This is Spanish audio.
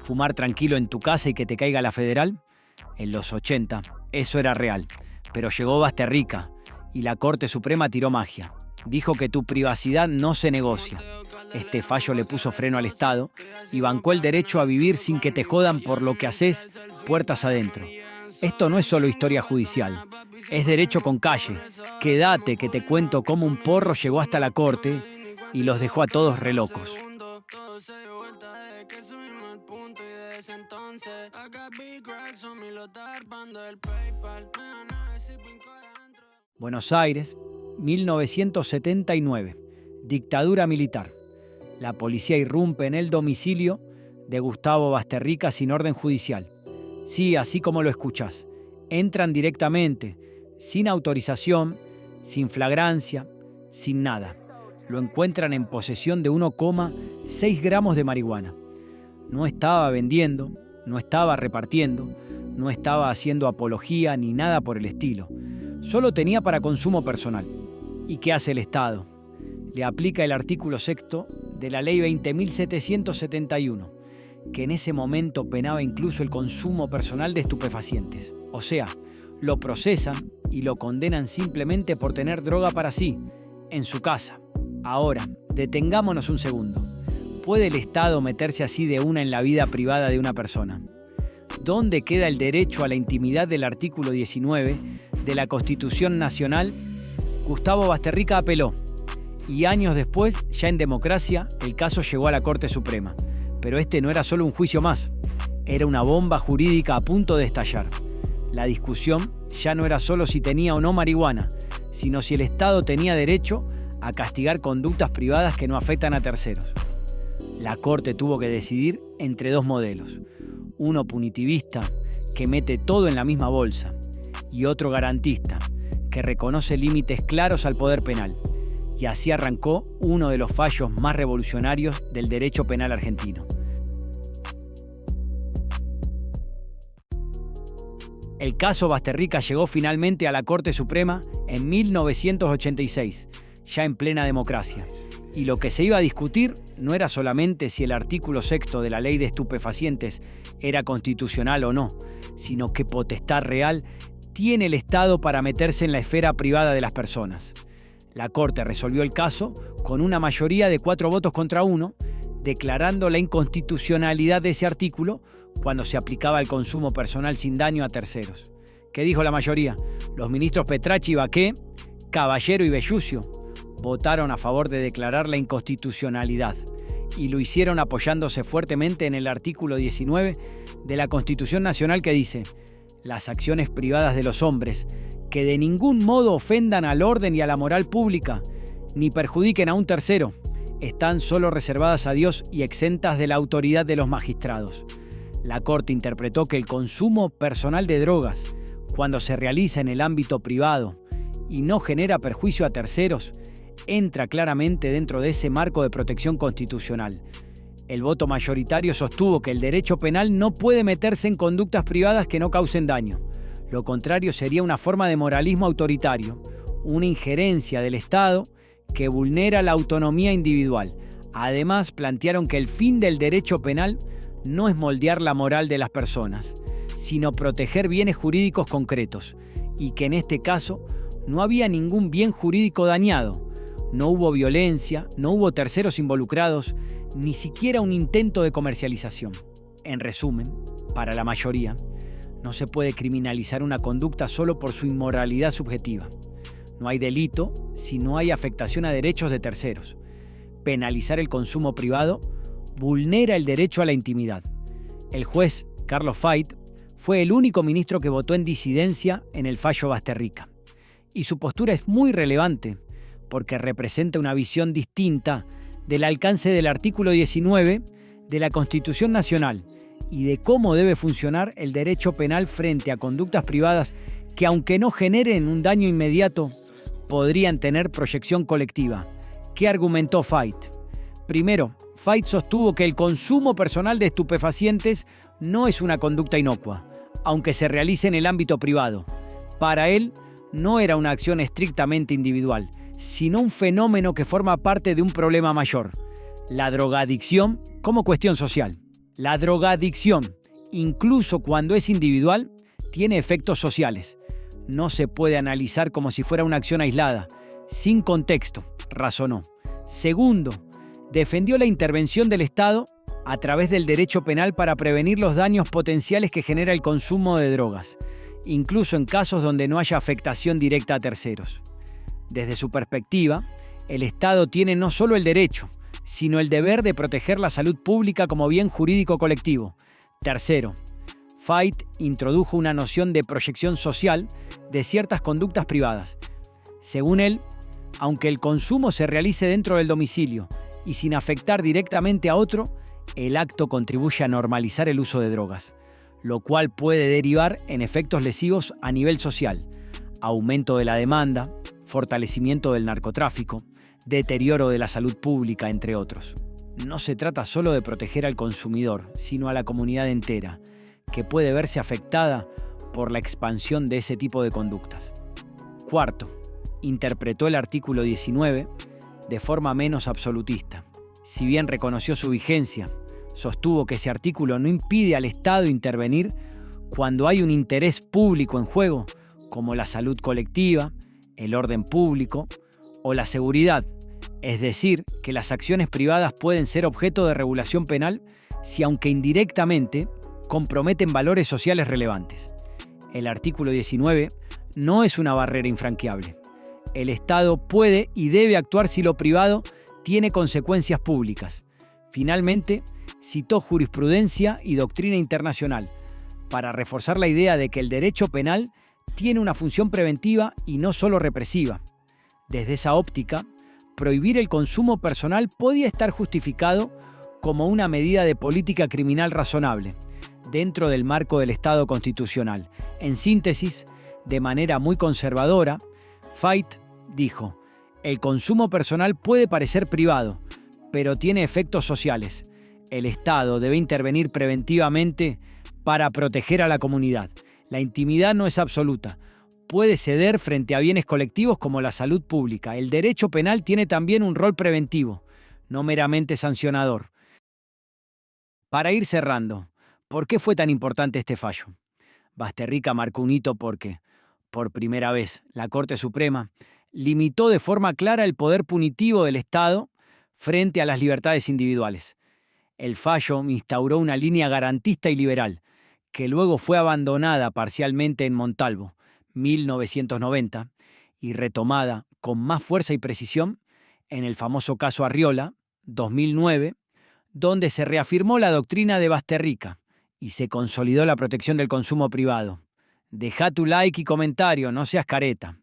Fumar tranquilo en tu casa y que te caiga la federal. En los 80, eso era real. Pero llegó Basterrica y la Corte Suprema tiró magia. Dijo que tu privacidad no se negocia. Este fallo le puso freno al Estado y bancó el derecho a vivir sin que te jodan por lo que haces puertas adentro. Esto no es solo historia judicial, es derecho con calle. Quédate que te cuento cómo un porro llegó hasta la corte y los dejó a todos re locos. Buenos Aires, 1979. Dictadura militar. La policía irrumpe en el domicilio de Gustavo Basterrica sin orden judicial. Sí, así como lo escuchás. Entran directamente, sin autorización, sin flagrancia, sin nada. Lo encuentran en posesión de 1,6 gramos de marihuana. No estaba vendiendo, no estaba repartiendo, no estaba haciendo apología ni nada por el estilo. Solo tenía para consumo personal. ¿Y qué hace el Estado? Le aplica el artículo 6º de la Ley 20.771, que en ese momento penaba incluso el consumo personal de estupefacientes. O sea, lo procesan y lo condenan simplemente por tener droga para sí, en su casa. Ahora, detengámonos un segundo. ¿Puede el Estado meterse así de una en la vida privada de una persona? ¿Dónde queda el derecho a la intimidad del artículo 19 de la Constitución Nacional? Gustavo Basterrica apeló y años después, ya en democracia, el caso llegó a la Corte Suprema. Pero este no era solo un juicio más, era una bomba jurídica a punto de estallar. La discusión ya no era solo si tenía o no marihuana, sino si el Estado tenía derecho a castigar conductas privadas que no afectan a terceros. La Corte tuvo que decidir entre dos modelos, uno punitivista, que mete todo en la misma bolsa, y otro garantista, que reconoce límites claros al poder penal. Y así arrancó uno de los fallos más revolucionarios del derecho penal argentino. El caso Basterrica llegó finalmente a la Corte Suprema en 1986, ya en plena democracia. Y lo que se iba a discutir no era solamente si el artículo 6º de la Ley de Estupefacientes era constitucional o no, sino qué potestad real tiene el Estado para meterse en la esfera privada de las personas. La Corte resolvió el caso con una mayoría de 4 votos contra 1, declarando la inconstitucionalidad de ese artículo cuando se aplicaba el consumo personal sin daño a terceros. ¿Qué dijo la mayoría? Los ministros Petracci, Baqué, Caballero y Bellucio votaron a favor de declarar la inconstitucionalidad y lo hicieron apoyándose fuertemente en el artículo 19 de la Constitución Nacional que dice: las acciones privadas de los hombres que de ningún modo ofendan al orden y a la moral pública, ni perjudiquen a un tercero, están solo reservadas a Dios y exentas de la autoridad de los magistrados. La Corte interpretó que el consumo personal de drogas, cuando se realiza en el ámbito privado y no genera perjuicio a terceros, entra claramente dentro de ese marco de protección constitucional. El voto mayoritario sostuvo que el derecho penal no puede meterse en conductas privadas que no causen daño. Lo contrario sería una forma de moralismo autoritario, una injerencia del Estado que vulnera la autonomía individual. Además, plantearon que el fin del derecho penal no es moldear la moral de las personas, sino proteger bienes jurídicos concretos, y que en este caso no había ningún bien jurídico dañado. No hubo violencia, no hubo terceros involucrados, ni siquiera un intento de comercialización. En resumen, para la mayoría, no se puede criminalizar una conducta solo por su inmoralidad subjetiva. No hay delito si no hay afectación a derechos de terceros. Penalizar el consumo privado vulnera el derecho a la intimidad. El juez Carlos Fait fue el único ministro que votó en disidencia en el fallo Basterrica. Y su postura es muy relevante porque representa una visión distinta del alcance del artículo 19 de la Constitución Nacional y de cómo debe funcionar el derecho penal frente a conductas privadas que, aunque no generen un daño inmediato, podrían tener proyección colectiva. ¿Qué argumentó Fait? Primero, Fait sostuvo que el consumo personal de estupefacientes no es una conducta inocua, aunque se realice en el ámbito privado. Para él, no era una acción estrictamente individual, sino un fenómeno que forma parte de un problema mayor, la drogadicción como cuestión social. La drogadicción, incluso cuando es individual, tiene efectos sociales. No se puede analizar como si fuera una acción aislada, sin contexto, razonó. Segundo, defendió la intervención del Estado a través del derecho penal para prevenir los daños potenciales que genera el consumo de drogas, incluso en casos donde no haya afectación directa a terceros. Desde su perspectiva, el Estado tiene no solo el derecho, sino el deber de proteger la salud pública como bien jurídico colectivo. Tercero, Fait introdujo una noción de proyección social de ciertas conductas privadas. Según él, aunque el consumo se realice dentro del domicilio y sin afectar directamente a otro, el acto contribuye a normalizar el uso de drogas, lo cual puede derivar en efectos lesivos a nivel social, aumento de la demanda, fortalecimiento del narcotráfico, deterioro de la salud pública, entre otros. No se trata solo de proteger al consumidor, sino a la comunidad entera, que puede verse afectada por la expansión de ese tipo de conductas. Cuarto, interpretó el artículo 19 de forma menos absolutista. Si bien reconoció su vigencia, sostuvo que ese artículo no impide al Estado intervenir cuando hay un interés público en juego, como la salud colectiva, el orden público o la seguridad. Es decir, que las acciones privadas pueden ser objeto de regulación penal si, aunque indirectamente, comprometen valores sociales relevantes. El artículo 19 no es una barrera infranqueable. El Estado puede y debe actuar si lo privado tiene consecuencias públicas. Finalmente, citó jurisprudencia y doctrina internacional para reforzar la idea de que el derecho penal tiene una función preventiva y no solo represiva. Desde esa óptica, prohibir el consumo personal podía estar justificado como una medida de política criminal razonable, dentro del marco del Estado constitucional. En síntesis, de manera muy conservadora, Fait dijo: el consumo personal puede parecer privado, pero tiene efectos sociales. El Estado debe intervenir preventivamente para proteger a la comunidad. La intimidad no es absoluta. Puede ceder frente a bienes colectivos como la salud pública. El derecho penal tiene también un rol preventivo, no meramente sancionador. Para ir cerrando, ¿por qué fue tan importante este fallo? Basterrica marcó un hito porque, por primera vez, la Corte Suprema limitó de forma clara el poder punitivo del Estado frente a las libertades individuales. El fallo instauró una línea garantista y liberal, que luego fue abandonada parcialmente en Montalvo, 1990, y retomada con más fuerza y precisión en el famoso caso Arriola, 2009, donde se reafirmó la doctrina de Basterrica y se consolidó la protección del consumo privado. Deja tu like y comentario, no seas careta.